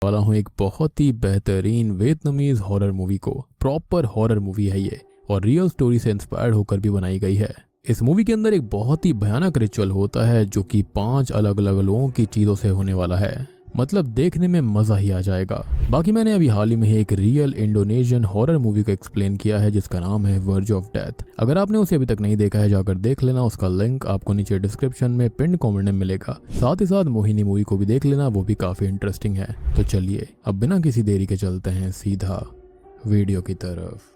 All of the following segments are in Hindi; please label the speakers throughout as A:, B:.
A: वाला हूँ एक बहुत ही बेहतरीन वियतनामीज हॉरर मूवी को। प्रॉपर हॉरर मूवी है ये और रियल स्टोरी से इंस्पायर्ड होकर भी बनाई गई है। इस मूवी के अंदर एक बहुत ही भयानक रिचुअल होता है जो कि 5 अलग अलग लोगों की चीज़ों से होने वाला है। मतलब देखने में मज़ा ही आ जाएगा। बाकी मैंने अभी हाल ही में एक रियल इंडोनेशियन हॉरर मूवी को एक्सप्लेन किया है जिसका नाम है वर्ज ऑफ डेथ। अगर आपने उसे अभी तक नहीं देखा है जाकर देख लेना, उसका लिंक आपको नीचे डिस्क्रिप्शन में पिन कमेंट में मिलेगा। साथ ही साथ मोहिनी मूवी को भी देख लेना, वो भी काफ़ी इंटरेस्टिंग है। तो चलिए अब बिना किसी देरी के चलते हैं सीधा वीडियो की तरफ।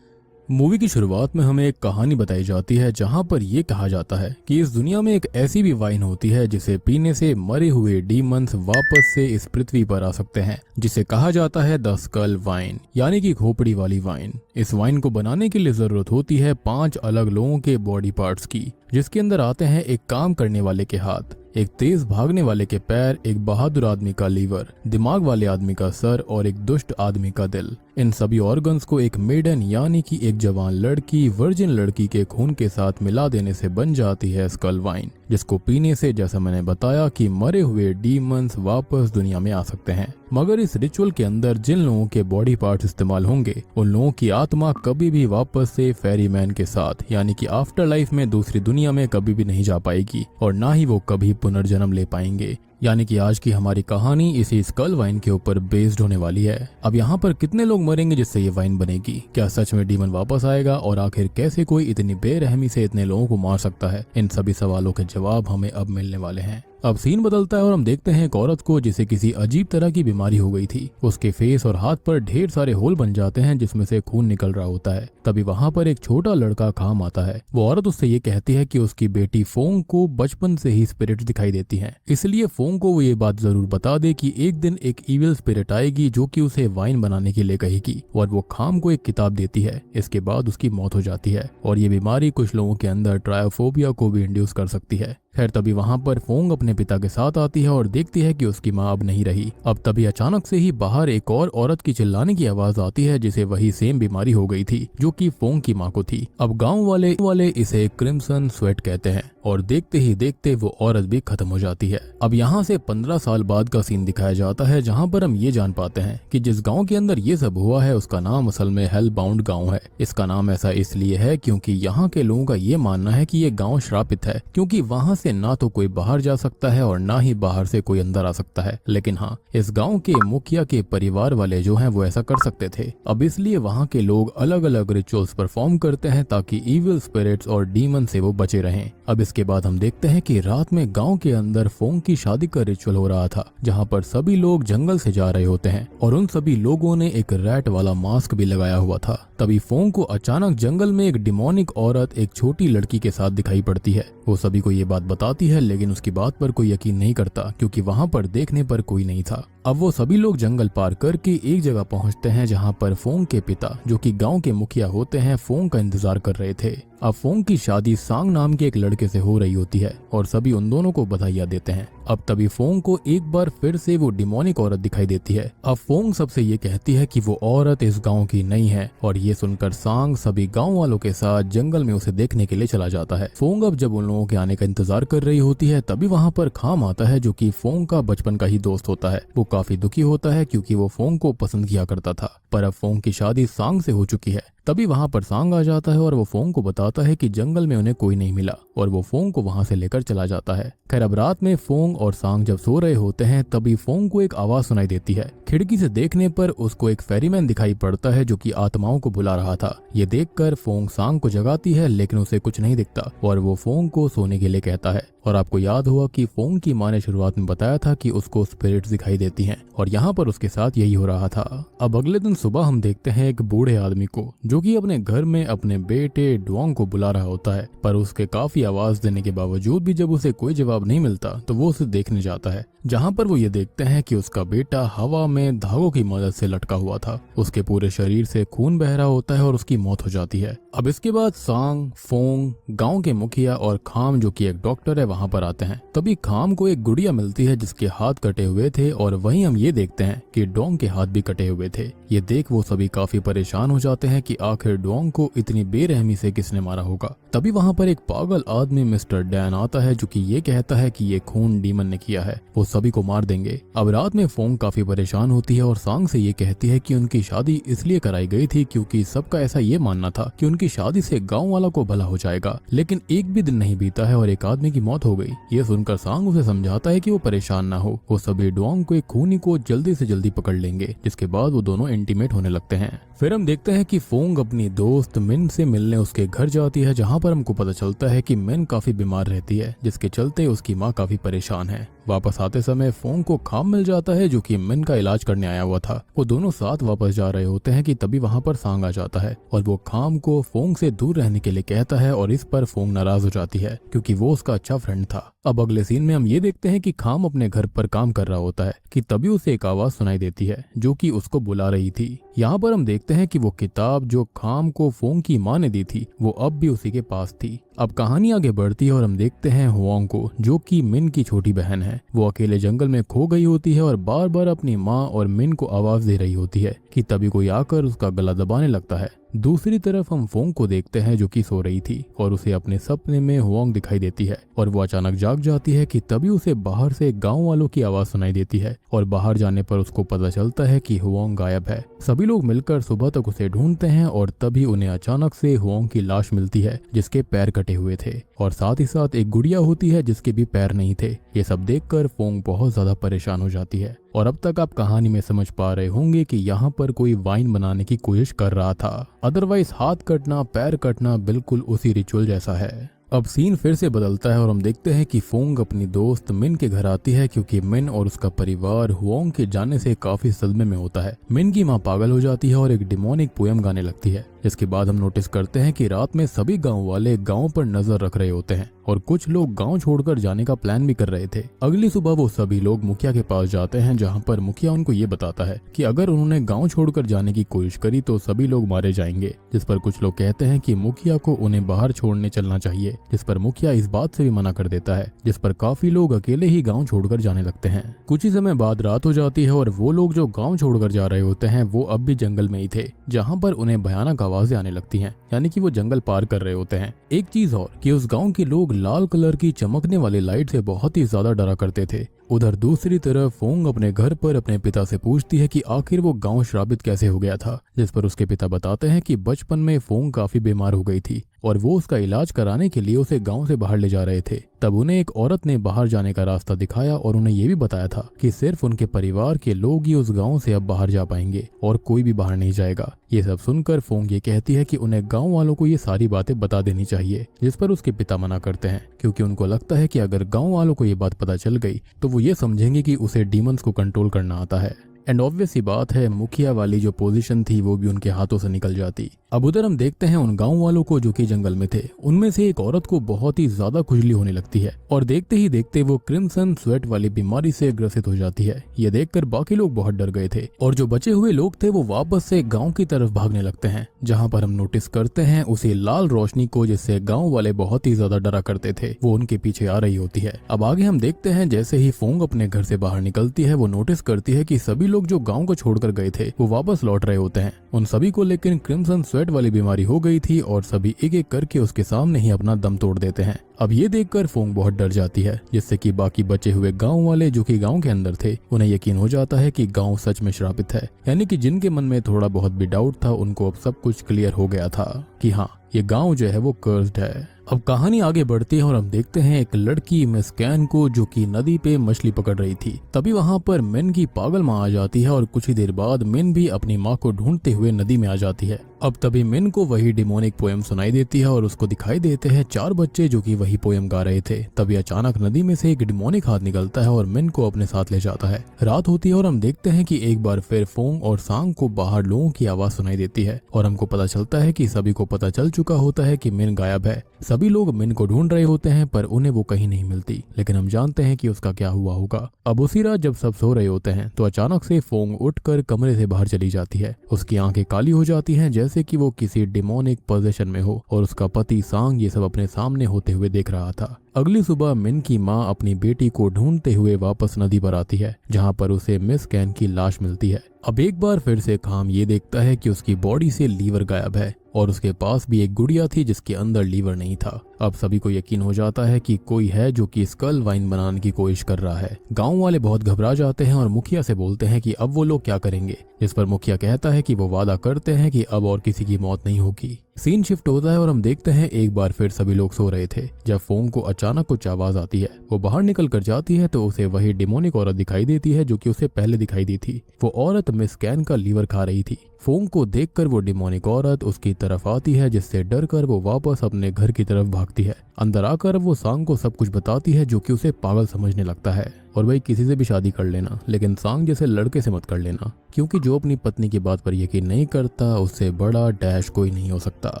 A: मूवी की शुरुआत में हमें एक कहानी बताई जाती है जहां पर यह कहा जाता है कि इस दुनिया में एक ऐसी भी वाइन होती है जिसे पीने से मरे हुए डीमंस वापस से इस पृथ्वी पर आ सकते हैं, जिसे कहा जाता है द स्कल वाइन, यानी कि खोपड़ी वाली वाइन। इस वाइन को बनाने के लिए जरूरत होती है 5 अलग लोगों के बॉडी पार्ट्स की, जिसके अंदर आते हैं एक काम करने वाले के हाथ, एक तेज भागने वाले के पैर, एक बहादुर आदमी का लीवर, दिमाग वाले आदमी का सर और एक दुष्ट आदमी का दिल। इन सभी ऑर्गन्स को एक मेडन यानी कि एक जवान लड़की वर्जिन लड़की के खून के साथ मिला देने से बन जाती है स्कल वाइन, जिसको पीने से जैसा मैंने बताया कि मरे हुए डीमंस वापस दुनिया में आ सकते हैं। मगर इस रिचुअल के अंदर जिन लोगों के बॉडी पार्ट्स इस्तेमाल होंगे उन लोगों की आत्मा कभी भी वापस से फेरीमैन के साथ यानी कि आफ्टर लाइफ में दूसरी दुनिया में कभी भी नहीं जा पाएगी और ना ही वो कभी पुनर्जन्म ले पाएंगे। यानी कि आज की हमारी कहानी इसी स्कल वाइन के ऊपर बेस्ड होने वाली है। अब यहाँ पर कितने लोग मरेंगे जिससे ये वाइन बनेगी? क्या सच में डीमन वापस आएगा? और आखिर कैसे कोई इतनी बेरहमी से इतने लोगों को मार सकता है? इन सभी सवालों के जवाब हमें अब मिलने वाले हैं। अब सीन बदलता है और हम देखते हैं एक औरत को जिसे किसी अजीब तरह की बीमारी हो गई थी। उसके फेस और हाथ पर ढेर सारे होल बन जाते हैं जिसमें से खून निकल रहा होता है। तभी वहाँ पर एक छोटा लड़का काम आता है। वो औरत उससे ये कहती है कि उसकी बेटी फोंग को बचपन से ही स्पिरिट दिखाई देती है, इसलिए फोंग को वो ये बात जरूर बता दे कि एक दिन एक इविल स्पिरिट आएगी जो कि उसे वाइन बनाने के लिए कहेगी, और वो खाम को एक किताब देती है। इसके बाद उसकी मौत हो जाती है और ये बीमारी कुछ लोगों के अंदर ट्रायोफोबिया को भी इंड्यूस कर सकती है। खैर तभी वहां पर फोंग अपने पिता के साथ आती है और देखती है कि उसकी माँ अब नहीं रही। अब तभी अचानक से ही बाहर एक और औरत की चिल्लाने की आवाज आती है जिसे वही सेम बीमारी हो गई थी जो कि फोंग की माँ को थी। अब गांव वाले इसे क्रिम्सन स्वेट कहते हैं और देखते ही देखते वो औरत भी खत्म हो जाती है। अब यहाँ से 15 साल बाद का सीन दिखाया जाता है जहाँ पर हम ये जान पाते हैं कि जिस गाँव के अंदर ये सब हुआ है उसका नाम असल में हेल बाउंड गाँव है। इसका नाम ऐसा इसलिए है क्योंकि यहाँ के लोगों का ये मानना है कि ये गाँव श्रापित है, क्योंकि वहाँ से ना तो कोई बाहर जा सकता है और ना ही बाहर से कोई अंदर आ सकता है। लेकिन हाँ, इस गांव के मुखिया के परिवार वाले जो हैं वो ऐसा कर सकते थे। अब इसलिए वहाँ के लोग अलग अलग रिचुअल्स परफॉर्म करते हैं ताकि इविल स्पिरिट्स और डीमन से वो बचे रहें। अब इसके बाद हम देखते हैं कि रात में गांव के अंदर फोंग की शादी का रिचुअल हो रहा था, जहाँ पर सभी लोग जंगल से जा रहे होते हैं और उन सभी लोगों ने एक रैट वाला मास्क भी लगाया हुआ था। तभी फोंग को अचानक जंगल में एक डिमोनिक औरत एक छोटी लड़की के साथ दिखाई पड़ती है। वो सभी को ये बात बताती है लेकिन उसकी बात पर कोई यकीन नहीं करता क्योंकि वहाँ पर देखने पर कोई नहीं था। अब वो सभी लोग जंगल पार करके एक जगह पहुँचते हैं जहाँ पर फोंग के पिता जो कि गांव के मुखिया होते हैं फोंग का इंतजार कर रहे थे। अब फोंग की शादी सांग नाम के एक लड़के से हो रही होती है और सभी उन दोनों को बधाइयाँ देते हैं। अब तभी फोंग को एक बार फिर से वो डिमोनिक औरत दिखाई देती है। अब फोंग सबसे ये कहती है कि वो औरत इस गांव की नहीं है और ये सुनकर सांग सभी गांव वालों के साथ जंगल में उसे देखने के लिए चला जाता है। फोंग अब जब उन लोगों के आने का इंतजार कर रही होती है तभी वहाँ पर खाम आता है जो कि फोंग का बचपन का ही दोस्त होता है। वो काफी दुखी होता है क्योंकि वो फोंग को पसंद किया करता था, पर अब फोंग की शादी सांग से हो चुकी है। तभी वहाँ पर सांग आ जाता है और वो फोंग को बताता है कि जंगल में उन्हें कोई नहीं मिला और वो फोंग को वहाँ से लेकर चला जाता है। खैर अब रात में फोंग और सांग जब सो रहे होते हैं तभी फोंग को एक आवाज सुनाई देती है। खिड़की से देखने पर उसको एक फेरीमैन दिखाई पड़ता है जो कि आत्माओं को बुला रहा था। ये देखकर फोंग सांग को जगाती है लेकिन उसे कुछ नहीं दिखता और वो फोंग को सोने के लिए कहता है। और आपको याद हुआ कि फोंग की माँ ने शुरुआत में बताया था कि उसको स्पिरिट्स दिखाई देती हैं और यहाँ पर उसके साथ यही हो रहा था। अब अगले दिन सुबह हम देखते हैं एक बूढ़े आदमी को जो कि अपने घर में अपने बेटे डुआंग को बुला रहा होता है, पर उसके काफी आवाज देने के बावजूद भी जब उसे कोई जवाब नहीं मिलता तो वो उसे देखने जाता है, जहाँ पर वो ये देखते हैं कि उसका बेटा हवा में में धागों की मदद से लटका हुआ था। उसके पूरे शरीर से खून बह रहा होता है और उसकी मौत हो जाती है। अब इसके बाद सांग, फोंग, गांव के मुखिया और खाम जो कि एक डॉक्टर है वहां पर आते हैं। तभी खाम को एक गुड़िया मिलती है जिसके हाथ कटे हुए थे और वहीं हम ये देखते हैं कि डोंग के हाथ भी कटे हुए थे। ये देख वो सभी काफी परेशान हो जाते हैं कि आखिर डोंग को इतनी बेरहमी से किसने मारा होगा। तभी वहां पर एक पागल आदमी मिस्टर डैन आता है जो कि ये कहता है कि ये खून डीमन ने किया है, वो सभी को मार देंगे। अब रात में फोंग काफी परेशान होती है और सांग से ये कहती है कि उनकी शादी इसलिए कराई गई थी क्योंकि सबका ऐसा ये मानना था कि उनकी शादी से गांव वाला को भला हो जाएगा। लेकिन एक भी दिन नहीं बीता है और एक आदमी की मौत हो गई। ये सुनकर सांग उसे समझाता है कि वो परेशान ना हो, वो सभी डोंग को एक खूनी को जल्दी से जल्दी पकड़ लेंगे। जिसके बाद वो दोनों इंटीमेट होने लगते हैं। फिर हम देखते हैं कि फोंग अपनी दोस्त मिन से मिलने उसके घर जाती है, जहाँ पर हमको पता चलता है कि मिन काफी बीमार रहती है, जिसके चलते उसकी माँ काफी परेशान है। वापस आते समय फोंग को खाम मिल जाता है जो कि मिन का इलाज करने आया हुआ था। वो दोनों साथ वापस जा रहे होते हैं कि तभी वहाँ पर सांग आ जाता है और वो खाम को फोंग से दूर रहने के लिए कहता है और इस पर फोंग नाराज हो जाती है क्योंकि वो उसका अच्छा फ्रेंड था। अब अगले सीन में हम ये देखते हैं कि खाम अपने घर पर काम कर रहा होता है कि तभी उसे एक आवाज सुनाई देती है जो कि उसको बुला रही थी। यहाँ पर हम देखते हैं कि वो किताब जो खाम को फोंग की माँ ने दी थी वो अब भी उसी के पास थी। अब कहानी आगे बढ़ती है और हम देखते हैं हुआंग को जो कि मिन की छोटी बहन है। वो अकेले जंगल में खो गई होती है और बार बार अपनी माँ और मिन को आवाज दे रही होती है कि तभी कोई आकर उसका गला दबाने लगता है। दूसरी तरफ हम फोंग को देखते हैं जो कि सो रही थी और उसे अपने सपने में हुआंग दिखाई देती है और वो अचानक जाग जाती है कि तभी उसे बाहर से गांव वालों की आवाज सुनाई देती है और बाहर जाने पर उसको पता चलता है कि हुआंग गायब है। सभी लोग मिलकर सुबह तक उसे ढूंढते हैं और तभी उन्हें अचानक से हुआंग की लाश मिलती है जिसके पैर कटे हुए थे और साथ ही साथ एक गुड़िया होती है जिसके भी पैर नहीं थे। ये सब देखकर फोंग बहुत ज्यादा परेशान हो जाती है और अब तक आप कहानी में समझ पा रहे होंगे कि यहाँ पर कोई वाइन बनाने की कोशिश कर रहा था। अदरवाइज हाथ कटना, पैर कटना बिल्कुल उसी रिचुअल जैसा है। अब सीन फिर से बदलता है और हम देखते हैं कि फोंग अपनी दोस्त मिन के घर आती है क्योंकि मिन और उसका परिवार हुआंग के जाने से काफी सदमे में होता है। मिन की माँ पागल हो जाती है और एक डिमोनिक पोयम गाने लगती है। इसके बाद हम नोटिस करते हैं कि रात में सभी गांव वाले गांव पर नजर रख रहे होते हैं और कुछ लोग गांव छोड़कर जाने का प्लान भी कर रहे थे। अगली सुबह वो सभी लोग मुखिया के पास जाते हैं जहां पर मुखिया उनको ये बताता है कि अगर उन्होंने गांव छोड़कर जाने की कोशिश करी तो सभी लोग मारे जाएंगे। जिस पर कुछ लोग कहते हैं कि मुखिया को उन्हें बाहर छोड़ने चलना चाहिए, जिस पर मुखिया इस बात से भी मना कर देता है, जिस पर काफी लोग अकेले ही गाँव छोड़कर जाने लगते हैं। कुछ ही समय बाद रात हो जाती है और वो लोग जो गाँव छोड़कर जा रहे होते हैं वो अब भी जंगल में ही थे जहाँ पर उन्हें भयानक आवाजें आने लगती हैं, यानी कि वो जंगल पार कर रहे होते हैं। एक चीज और कि उस गांव के लोग लाल कलर की चमकने वाली लाइट से बहुत ही ज्यादा डरा करते थे। उधर दूसरी तरफ फोंग अपने घर पर अपने पिता से पूछती है कि आखिर वो गांव श्रापित कैसे हो गया था, जिस पर उसके पिता बताते हैं कि बचपन में फोंग काफी बीमार हो गई थी और वो उसका इलाज कराने के लिए उसे गांव से बाहर ले जा रहे थे। तब उन्हें एक औरत ने बाहर जाने का रास्ता दिखाया और उन्हें ये भी बताया था कि सिर्फ उनके परिवार के लोग ही उस गांव से अब बाहर जा पाएंगे और कोई भी बाहर नहीं जाएगा। ये सब सुनकर फोंग ये कहती है कि उन्हें गांव वालों को ये सारी बातें बता देनी चाहिए, जिस पर उसके पिता मना करते हैं क्योंकि उनको लगता है कि अगर गांव वालों को ये बात पता चल गई तो वो ये समझेंगे कि उसे डीमंस को कंट्रोल करना आता है। एंड ऑब्वियस ही बात है मुखिया वाली जो पोजीशन थी वो भी उनके हाथों से निकल जाती। अब उधर हम देखते हैं उन गांव वालों को जो कि जंगल में थे, उनमें से एक औरत को बहुत ही ज्यादा खुजली होने लगती है और देखते ही देखते वो क्रिम्सन स्वेट वाली बीमारी से ग्रसित हो जाती है। ये देखकर बाकी लोग बहुत डर गए थे और जो बचे हुए लोग थे वो वापस से गांव की तरफ भागने लगते हैं, जहां पर हम नोटिस करते हैं उसी लाल रोशनी को जिससे गांव वाले बहुत ही ज्यादा डरा करते थे वो उनके पीछे आ रही होती है। अब आगे हम देखते हैं जैसे ही फोंग अपने घर से बाहर निकलती है वो नोटिस करती है कि सभी लोग जो गाँव को छोड़कर गए थे वो वापस लौट रहे होते हैं। उन सभी को लेकिन क्रिम्सन स्वेट वाली बीमारी हो गई थी और सभी एक एक करके उसके सामने ही अपना दम तोड़ देते हैं। अब ये देखकर फोंग बहुत डर जाती है, जिससे कि बाकी बचे हुए गांव वाले जो कि गांव के अंदर थे उन्हें यकीन हो जाता है कि गांव सच में श्रापित है, यानी कि जिनके मन में थोड़ा बहुत भी डाउट था उनको अब सब कुछ क्लियर हो गया था कि हाँ ये गांव जो है वो कर्स्ड है। अब कहानी आगे बढ़ती है और हम देखते हैं एक लड़की मिस कैन को जो कि नदी पे मछली पकड़ रही थी। तभी वहां पर मिन की पागल माँ आ जाती है और कुछ ही देर बाद मिन भी अपनी माँ को ढूंढते हुए नदी में आ जाती है। अब तभी मिन को वही डिमोनिक पोएम सुनाई देती है और उसको दिखाई देते हैं 4 बच्चे जो कि वही पोएम गा रहे थे। तभी अचानक नदी में से एक डिमोनिक हाथ निकलता है और मिन को अपने साथ ले जाता है। रात होती है और हम देखते हैं कि एक बार फिर फोंग और सांग को बाहर लोगों की आवाज सुनाई देती है और हमको पता चलता है कि सभी को पता चल चुका होता है कि मिन गायब है। सभी लोग मिन को ढूंढ रहे होते हैं पर उन्हें वो कहीं नहीं मिलती, लेकिन हम जानते हैं कि उसका क्या हुआ होगा। अब उसी रात जब सब सो रहे होते हैं तो अचानक से फोंग उठकर कमरे से बाहर चली जाती है। उसकी आंखें काली हो जाती हैं जैसे कि वो किसी डिमोनिक पोजीशन में हो और उसका पति सांग ये सब अपने सामने होते हुए देख रहा था। अगली सुबह मिन की माँ अपनी बेटी को ढूंढते हुए वापस नदी पर आती है जहाँ पर उसे मिस कैन की लाश मिलती है। अब एक बार फिर से खाम ये देखता है कि उसकी बॉडी से लीवर गायब है और उसके पास भी एक गुड़िया थी जिसके अंदर लीवर नहीं था। अब सभी को यकीन हो जाता है कि कोई है जो कि स्कल वाइन बनाने की कोशिश कर रहा है। गांव वाले बहुत घबरा जाते हैं और मुखिया से बोलते हैं कि अब वो लोग क्या करेंगे, जिस पर मुखिया कहता है कि वो वादा करते हैं कि अब और किसी की मौत नहीं होगी। सीन शिफ्ट होता है और हम देखते हैं एक बार फिर सभी लोग सो रहे थे जब फोंग को अचानक कुछ आवाज आती है। वो बाहर निकल कर जाती है तो उसे वही डिमोनिक औरत दिखाई देती है जो कि उसे पहले दिखाई दी थी। वो औरत मिस कैन का लीवर खा रही थी। फोंग को देखकर वो डिमोनिक औरत उसकी तरफ आती है जिससे डर कर वो वापस अपने घर की तरफ भागती है। अंदर आकर वो सांग को सब कुछ बताती है जो कि उसे पागल समझने लगता है और भाई किसी से भी शादी कर लेना, लेकिन सांग जैसे लड़के से मत कर लेना, क्योंकि जो अपनी पत्नी की बात पर यकीन नहीं करता उससे बड़ा डैश कोई नहीं हो सकता।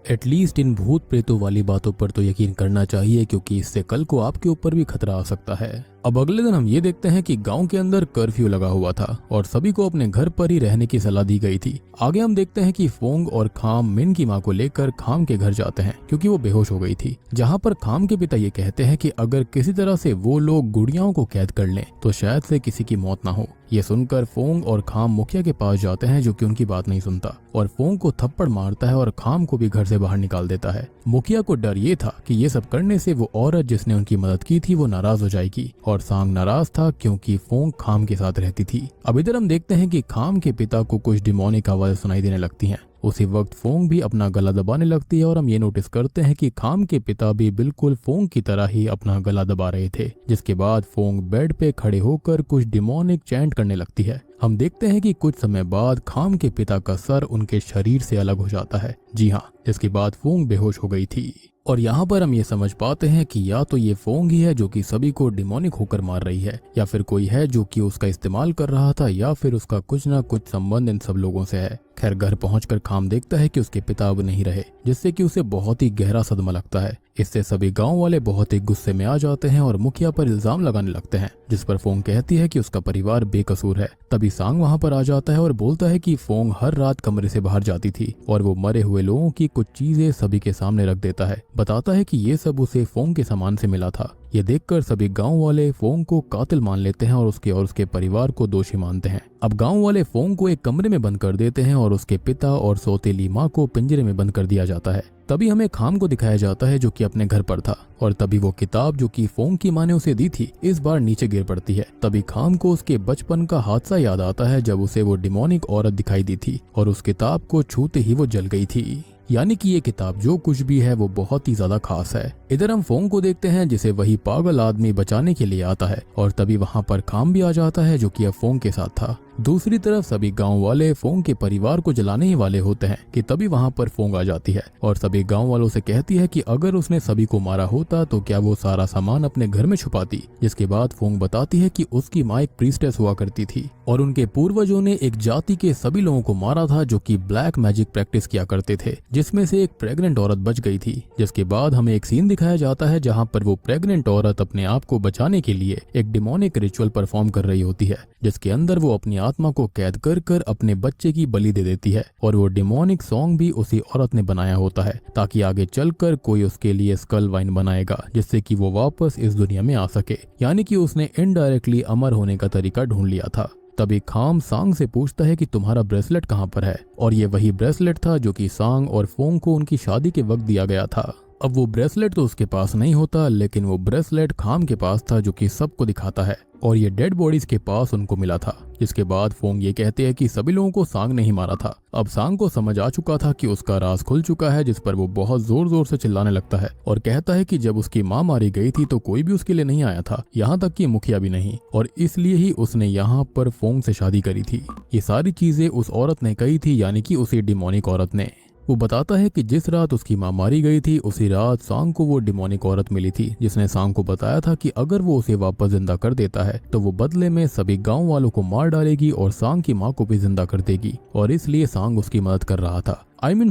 A: एटलीस्ट इन भूत प्रेतों वाली बातों पर तो यकीन करना चाहिए, क्योंकि इससे कल को आपके ऊपर भी खतरा आ सकता है। अब अगले दिन हम ये देखते हैं कि गांव के अंदर कर्फ्यू लगा हुआ था और सभी को अपने घर पर ही रहने की सलाह दी गई थी। आगे हम देखते हैं कि फोंग और खाम मिन की मां को लेकर खाम के घर जाते हैं क्योंकि वो बेहोश हो गई थी, जहां पर खाम के पिता ये कहते हैं कि अगर किसी तरह से वो लोग गुड़ियाओं को कैद कर लें तो शायद से किसी की मौत ना हो। ये सुनकर फोंग और खाम मुखिया के पास जाते हैं जो कि उनकी बात नहीं सुनता और फोंग को थप्पड़ मारता है और खाम को भी घर से बाहर निकाल देता है। मुखिया को डर ये था कि ये सब करने से वो औरत जिसने उनकी मदद की थी वो नाराज हो जाएगी और सांग नाराज था क्योंकि फोंग खाम के साथ रहती थी। अब इधर हम देखते हैं कि खाम के पिता को कुछ डिमोनिक आवाजें सुनाई देने लगती हैं। उसी वक्त फोंग भी अपना गला दबाने लगती है और हम ये नोटिस करते हैं कि खाम के पिता भी बिल्कुल फोंग की तरह ही अपना गला दबा रहे थे। जिसके बाद फोंग बेड पे खड़े होकर कुछ डिमोनिक चैंट करने लगती है। हम देखते हैं कि कुछ समय बाद खाम के पिता का सर उनके शरीर से अलग हो जाता है। जी हाँ, जिसके बाद फोंग बेहोश हो गई थी। और यहाँ पर हम ये समझ पाते हैं कि या तो ये फोंग ही है जो कि सभी को डिमोनिक होकर मार रही है, या फिर कोई है जो कि उसका इस्तेमाल कर रहा था, या फिर उसका कुछ ना कुछ संबंध इन सब लोगों से है। खैर घर पहुंचकर खाम देखता है कि उसके पिता अब नहीं रहे, जिससे कि उसे बहुत ही गहरा सदमा लगता है। इससे सभी गांव वाले बहुत ही गुस्से में आ जाते हैं और मुखिया पर इल्जाम लगाने लगते हैं, जिस पर फोंग कहती है कि उसका परिवार बेकसूर है। तभी सांग वहां पर आ जाता है और बोलता है कि फोंग हर रात कमरे से बाहर जाती थी और वो मरे हुए लोगों की कुछ चीजें सभी के सामने रख देता है। बताता है कि ये सब उसे फोंग के सामान से मिला था। ये देखकर सभी गांव वाले फोंग को कातिल मान लेते हैं और उसके परिवार को दोषी मानते हैं। अब गांव वाले फोंग को एक कमरे में बंद कर देते हैं और उसके पिता और सौतेली माँ को पिंजरे में बंद कर दिया जाता है। तभी हमें खाम को दिखाया जाता है जो कि अपने घर पर था और तभी वो किताब जो कि फोंग की माँ ने उसे दी थी इस बार नीचे गिर पड़ती है। तभी खाम को उसके बचपन का हादसा याद आता है जब उसे वो डिमोनिक औरत दिखाई दी थी और उस किताब को छूते ही वो जल गई थी। यानी कि ये किताब जो कुछ भी है वो बहुत ही ज्यादा खास है। इधर हम फोंग को देखते हैं जिसे वही पागल आदमी बचाने के लिए आता है और तभी वहाँ पर खाम भी आ जाता है जो कि अब फोंग के साथ था। दूसरी तरफ सभी गांव वाले फोंग के परिवार को जलाने ही वाले होते हैं कि तभी वहाँ पर फोंग आ जाती है और सभी गांव वालों से कहती है कि अगर उसने सभी को मारा होता तो क्या वो सारा सामान अपने घर में छुपाती। जिसके बाद फोंग बताती है कि उसकी माँ एक प्रीस्टेस हुआ करती थी और उनके पूर्वजों ने एक जाति के सभी लोगों को मारा था जो कि ब्लैक मैजिक प्रैक्टिस किया करते थे, जिसमें से एक प्रेग्नेंट औरत बच गई थी। जिसके बाद हमें एक सीन दिखाया जाता है जहाँ पर वो प्रेग्नेंट औरत अपने आप को बचाने के लिए एक डिमोनिक रिचुअल परफॉर्म कर रही होती है, जिसके अंदर वो अपनी आत्मा को कैद कर कर अपने बच्चे की बलि दे देती है और वो डिमोनिक सॉन्ग भी उसी औरत ने बनाया होता है ताकि आगे चलकर कोई उसके लिए स्कल वाइन बनाएगा जिससे कि वो वापस इस दुनिया में आ सके। यानी कि उसने इनडायरेक्टली अमर होने का तरीका ढूंढ लिया था। तभी खाम सांग से पूछता है कि तुम्हारा ब्रेसलेट कहाँ पर है, और ये वही ब्रेसलेट था जो कि सांग और फोंग को उनकी शादी के वक्त दिया गया था। अब वो ब्रेसलेट तो उसके पास नहीं होता, लेकिन वो ब्रेसलेट खाम के पास था जो कि सबको दिखाता है और ये डेड बॉडीज के पास उनको मिला था। जिसके बाद फोंग ये कहते हैं कि सभी लोगों को सांग नहीं मारा था। अब सांग को समझ आ चुका था कि उसका राज खुल चुका है, जिस पर वो बहुत जोर जोर से चिल्लाने लगता है और कहता है कि जब उसकी माँ मारी गई थी तो कोई भी उसके लिए नहीं आया था, यहाँ तक कि मुखिया भी नहीं, और इसलिए ही उसने यहाँ पर फोंग से शादी करी थी। ये सारी चीजें उस औरत ने कही थी, यानी कि उसी डिमोनिक औरत ने। वो बताता है कि जिस रात उसकी माँ मारी गई थी उसी रात सांग को वो डिमोनिक औरत मिली थी जिसने सांग को बताया था कि अगर वो उसे वापस जिंदा कर देता है तो वो बदले में सभी गांव वालों को मार डालेगी और सांग की माँ को भी जिंदा कर देगी, और इसलिए सांग उसकी मदद कर रहा था।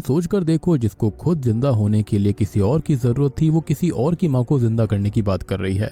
A: सोच कर देखो, जिसको खुद जिंदा होने के लिए किसी और की जरूरत थी वो किसी और की माँ को जिंदा करने की बात कर रही है।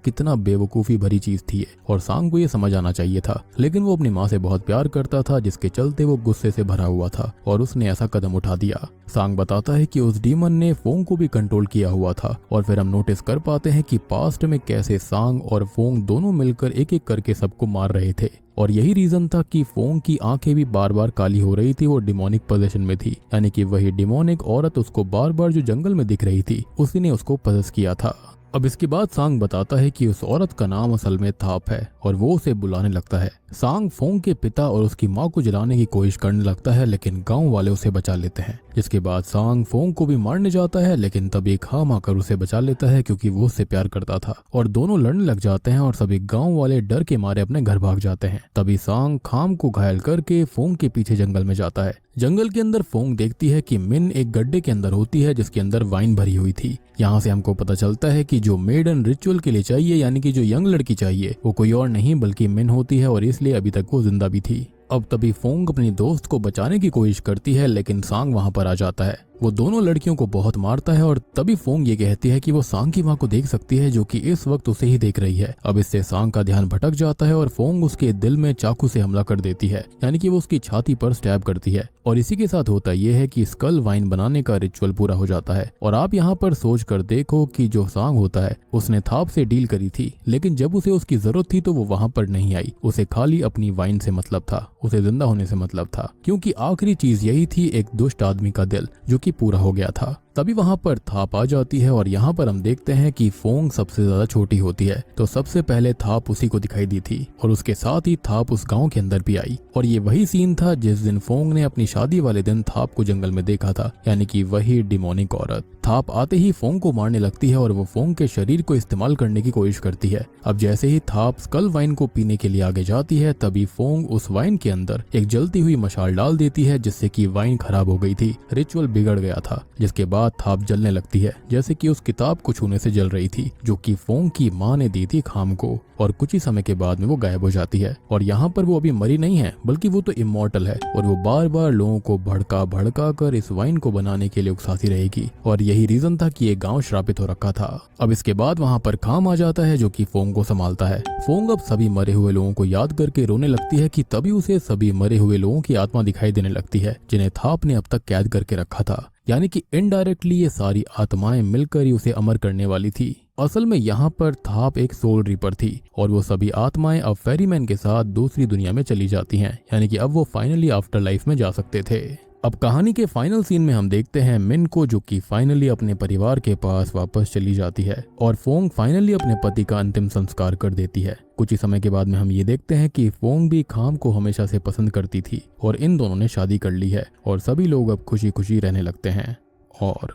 A: कितना बेवकूफी भरी चीज थी ये, और सांग को ये समझ आना चाहिए था, लेकिन वो अपनी माँ से बहुत प्यार करता था जिसके चलते वो गुस्से से भरा हुआ था और उसने ऐसा कदम उठा दिया। सांग बताता है कि उस डीमन ने फोंग को भी कंट्रोल किया हुआ था, और फिर हम नोटिस कर पाते हैं कि पास्ट में कैसे सांग और फोंग दोनों मिलकर एक एक करके सबको मार रहे थे, और यही रीजन था कि फोंग की आंखें भी बार बार काली हो रही थी। वो डिमोनिक पोजेशन में थी, यानी कि वही डिमोनिक औरत उसको बार बार जो जंगल में दिख रही थी उसी ने उसको पजेस किया था। अब इसके बाद सांग बताता है कि उस औरत का नाम असल में थाप है और वो उसे बुलाने लगता है। सांग फोंग के पिता और उसकी माँ को जलाने की कोशिश करने लगता है, लेकिन गांव वाले उसे बचा लेते हैं। जिसके बाद सांग फोंग को भी मारने जाता है, लेकिन तभी खाम आकर उसे बचा लेता है क्योंकि वो उससे प्यार करता था, और दोनों लड़ने लग जाते हैं और सभी गांव वाले डर के मारे अपने घर भाग जाते हैं। तभी सांग खाम को घायल करके फोंग के पीछे जंगल में जाता है। जंगल के अंदर फोंग देखती है कि मिन एक गड्ढे के अंदर होती है जिसके अंदर वाइन भरी हुई थी। यहाँ से हमको पता चलता है कि जो मेडन रिचुअल के लिए चाहिए, यानी कि जो यंग लड़की चाहिए, वो कोई और नहीं बल्कि मिन होती है, और इसलिए अभी तक वो जिंदा भी थी। अब तभी फोंग अपनी दोस्त को बचाने की कोशिश करती है, लेकिन सांग वहां पर आ जाता है। वो दोनों लड़कियों को बहुत मारता है, और तभी फोंग ये कहती है कि वो सांग की मां को देख सकती है जो कि इस वक्त उसे ही देख रही है। अब इससे सांग का ध्यान भटक जाता है और फोंग उसके दिल में चाकू से हमला कर देती है, यानी कि वो उसकी छाती पर स्टैब करती है। और इसी के साथ होता यह है कि स्कल वाइन बनाने का रिचुअल पूरा हो जाता है। और आप यहाँ पर सोच कर देखो कि जो सांग होता है उसने थाप से डील करी थी, लेकिन जब उसे उसकी जरूरत थी तो वो वहां पर नहीं आई। उसे खाली अपनी वाइन से मतलब था, उसे जिंदा होने से मतलब था, क्योंकि आखिरी चीज यही थी, एक दुष्ट आदमी का दिल जो कि पूरा हो गया था। तभी वहां पर थाप आ जाती है, और यहाँ पर हम देखते हैं कि फोंग सबसे ज्यादा छोटी होती है, तो सबसे पहले थाप उसी को दिखाई दी थी, और उसके साथ ही थाप उस गांव के अंदर भी आई। और ये वही सीन था जिस दिन फोंग ने अपनी शादी वाले दिन थाप को जंगल में देखा था, यानी कि वही डिमोनिक औरत। थाप आते ही फोंग को मारने लगती है और वो फोंग के शरीर को इस्तेमाल करने की कोशिश करती है। अब जैसे ही थाप स्कल वाइन को पीने के लिए आगे जाती है, तभी फोंग उस वाइन के अंदर एक जलती हुई मशाल डाल देती है, जिससे कि वाइन खराब हो गई थी, रिचुअल बिगड़ गया था। जिसके बाद थाप जलने लगती है, जैसे कि उस किताब को छूने से जल रही थी जो कि फोंग की माँ ने दी थी खाम को, और कुछ ही समय के बाद में वो गायब हो जाती है। और यहाँ पर वो अभी मरी नहीं है, बल्कि वो तो इमॉर्टल है, और वो बार बार लोगों को भड़का भड़का कर इस वाइन को बनाने के लिए उकसाती रहेगी, और यही रीजन था कि ये गांव श्रापित हो रखा था। अब इसके बाद वहाँ पर खाम आ जाता है जो कि फोंग को संभालता है। फोंग अब सभी मरे हुए लोगों को याद करके रोने लगती है कि तभी उसे सभी मरे हुए लोगों की आत्मा दिखाई देने लगती है जिन्हें थाप ने अब तक कैद करके रखा था, यानी कि इनडायरेक्टली ये सारी आत्माएं मिलकर ही उसे अमर करने वाली थी। असल में यहाँ पर थाप एक सोल रीपर थी, और वो सभी आत्माएं अब फेरीमैन के साथ दूसरी दुनिया में चली जाती हैं, यानी कि अब वो फाइनली आफ्टर लाइफ में जा सकते थे। अब कहानी के फाइनल सीन में हम देखते हैं मिन को, जो कि फाइनली अपने परिवार के पास वापस चली जाती है, और फोंग फाइनली अपने पति का अंतिम संस्कार कर देती है। कुछ ही समय के बाद में हम ये देखते हैं कि फोंग भी खाम को हमेशा से पसंद करती थी, और इन दोनों ने शादी कर ली है, और सभी लोग अब खुशी खुशी रहने लगते हैं। और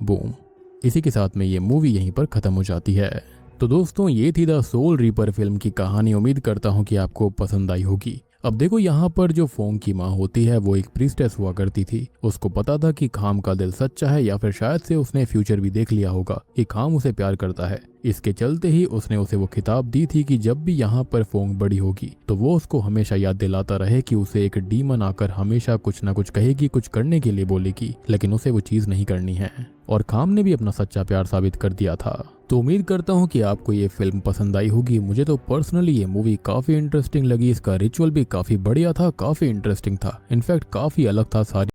A: बूम, इसी के साथ में ये मूवी यहीं पर खत्म हो जाती है। तो दोस्तों, ये थी द सोल रीपर फिल्म की कहानी। उम्मीद करता हूँ कि आपको पसंद आई होगी। अब देखो, यहाँ पर जो फोंग की माँ होती है वो एक प्रीस्टेस हुआ करती थी। उसको पता था कि खाम का दिल सच्चा है, या फिर शायद से उसने फ्यूचर भी देख लिया होगा कि खाम उसे प्यार करता है। इसके चलते ही उसने उसे वो खिताब दी थी कि जब भी यहाँ पर फोंग बड़ी होगी तो वो उसको हमेशा याद दिलाता रहे कि उसे एक डीमन आकर हमेशा कुछ ना कुछ कहेगी, कुछ करने के लिए बोलेगी, लेकिन उसे वो चीज नहीं करनी है। और खाम ने भी अपना सच्चा प्यार साबित कर दिया था। तो उम्मीद करता हूँ कि आपको ये फिल्म पसंद आई होगी। मुझे तो पर्सनली ये मूवी काफी इंटरेस्टिंग लगी। इसका रिचुअल भी काफी बढ़िया था, काफी इंटरेस्टिंग था, इनफैक्ट काफी अलग था सारी